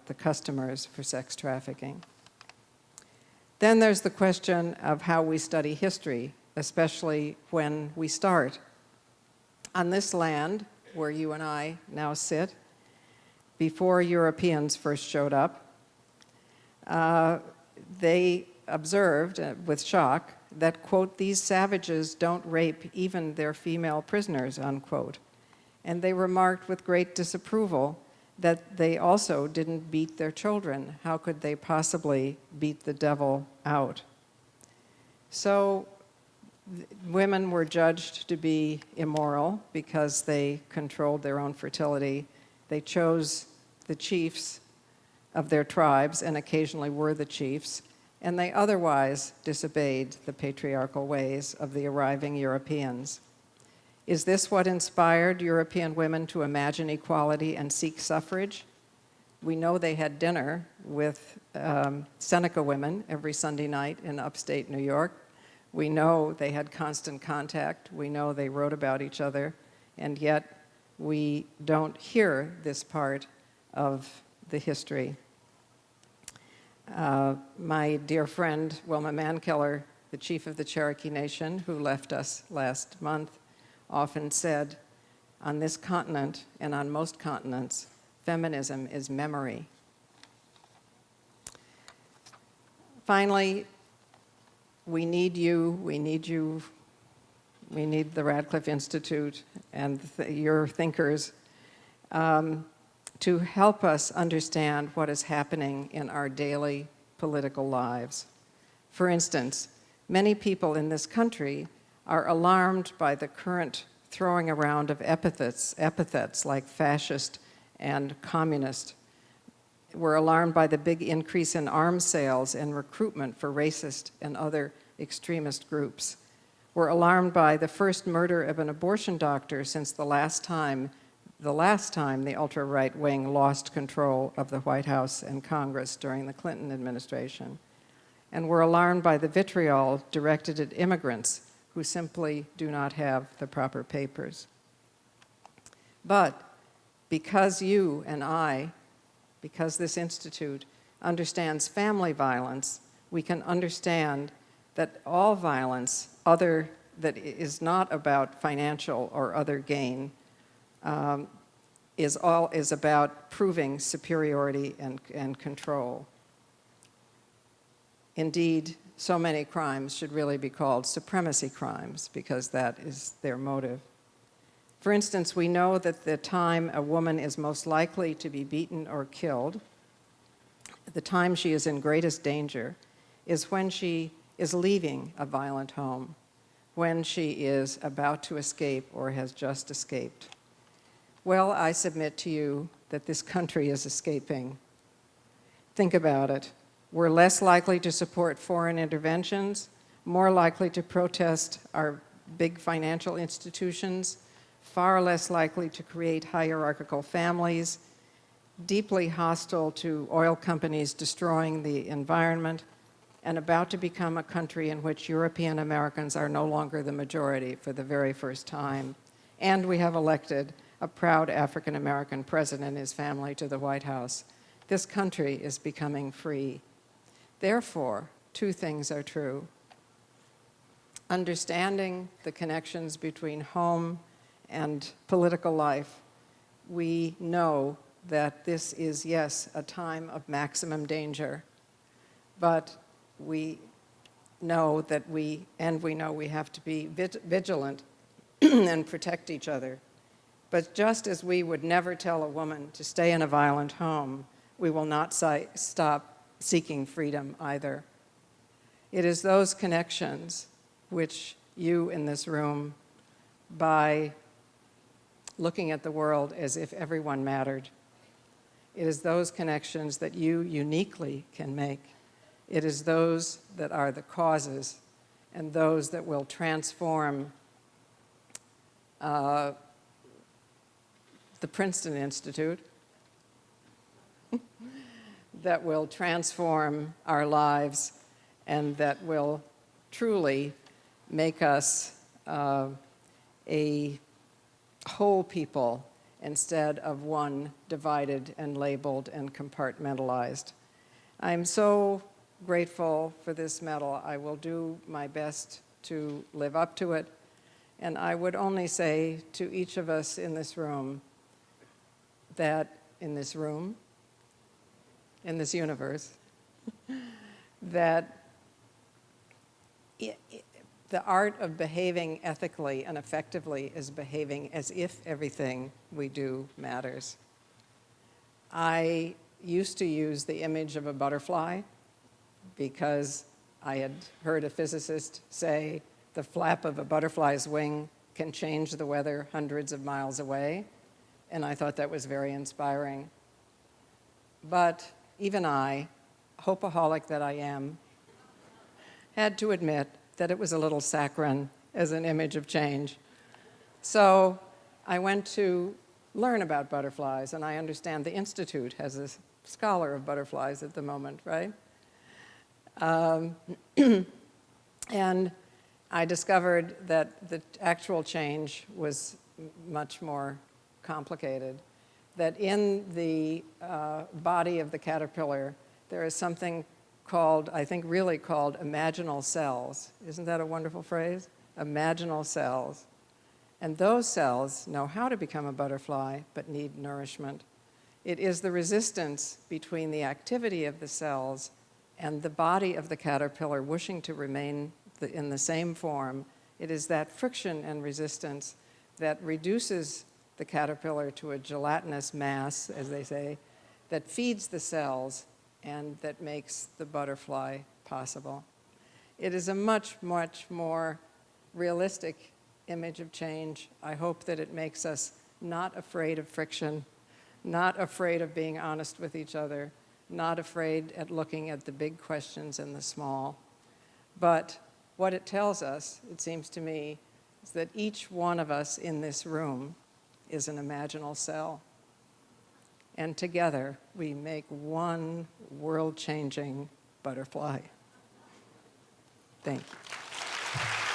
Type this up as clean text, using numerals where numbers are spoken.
out the customers for sex trafficking. Then there's the question of how we study history, especially when we start. On this land, where you and I now sit, before Europeans first showed up, they observed with shock that, quote, these savages don't rape even their female prisoners, unquote. And they remarked with great disapproval that they also didn't beat their children. How could they possibly beat the devil out? So women were judged to be immoral because they controlled their own fertility. They chose the chiefs of their tribes and occasionally were the chiefs, and they otherwise disobeyed the patriarchal ways of the arriving Europeans. Is this what inspired European women to imagine equality and seek suffrage? We know they had dinner with Seneca women every Sunday night in upstate New York. We know they had constant contact. We know they wrote about each other, and yet we don't hear this part of the history. My dear friend Wilma Mankiller, the chief of the Cherokee Nation, who left us last month, often said, on this continent and on most continents, feminism is memory. Finally, we need you, we need the Radcliffe Institute and your thinkers to help us understand what is happening in our daily political lives. For instance, many people in this country are alarmed by the current throwing around of epithets like fascist and communist. We're alarmed by the big increase in arms sales and recruitment for racist and other extremist groups. We're alarmed by the first murder of an abortion doctor since the last time the ultra-right wing lost control of the White House and Congress during the Clinton administration. And we're alarmed by the vitriol directed at immigrants who simply do not have the proper papers. But because you and I, because this institute understands family violence, we can understand that all violence that is not about financial or other gain is about proving superiority and control. Indeed, so many crimes should really be called supremacy crimes because that is their motive. For instance, we know that the time a woman is most likely to be beaten or killed, the time she is in greatest danger, is when she is leaving a violent home, when she is about to escape or has just escaped. Well, I submit to you that this country is escaping. Think about it. We're less likely to support foreign interventions, more likely to protest our big financial institutions, far less likely to create hierarchical families, deeply hostile to oil companies destroying the environment, and about to become a country in which European Americans are no longer the majority for the very first time. And we have elected a proud African American president and his family to the White House. This country is becoming free. Therefore, two things are true. Understanding the connections between home and political life, we know that this is, yes, a time of maximum danger, but we know that we have to be vigilant and protect each other. But just as we would never tell a woman to stay in a violent home, we will not stop seeking freedom either. It is those connections which you in this room, by looking at the world as if everyone mattered, it is those connections that you uniquely can make. It is those that are the causes and those that will transform the Princeton Institute, that will transform our lives, and that will truly make us a whole people instead of one divided and labeled and compartmentalized. I'm so grateful for this medal. I will do my best to live up to it. And I would only say to each of us in this room that, in this universe, that the art of behaving ethically and effectively is behaving as if everything we do matters. I used to use the image of a butterfly because I had heard a physicist say the flap of a butterfly's wing can change the weather hundreds of miles away, and I thought that was very inspiring. But even I, hopeaholic that I am, had to admit that it was a little saccharine as an image of change. So I went to learn about butterflies, and I understand the Institute has a scholar of butterflies at the moment, right? And I discovered that the actual change was much more complicated, that in the body of the caterpillar, there is something called, I think really called, imaginal cells. Isn't that a wonderful phrase? Imaginal cells. And those cells know how to become a butterfly, but need nourishment. It is the resistance between the activity of the cells and the body of the caterpillar wishing to remain in the same form. It is that friction and resistance that reduces the caterpillar to a gelatinous mass, as they say, that feeds the cells and that makes the butterfly possible. It is a much, much more realistic image of change. I hope that it makes us not afraid of friction, not afraid of being honest with each other, not afraid at looking at the big questions and the small. But what it tells us, it seems to me, is that each one of us in this room is an imaginal cell. And together, we make one world-changing butterfly. Thank you.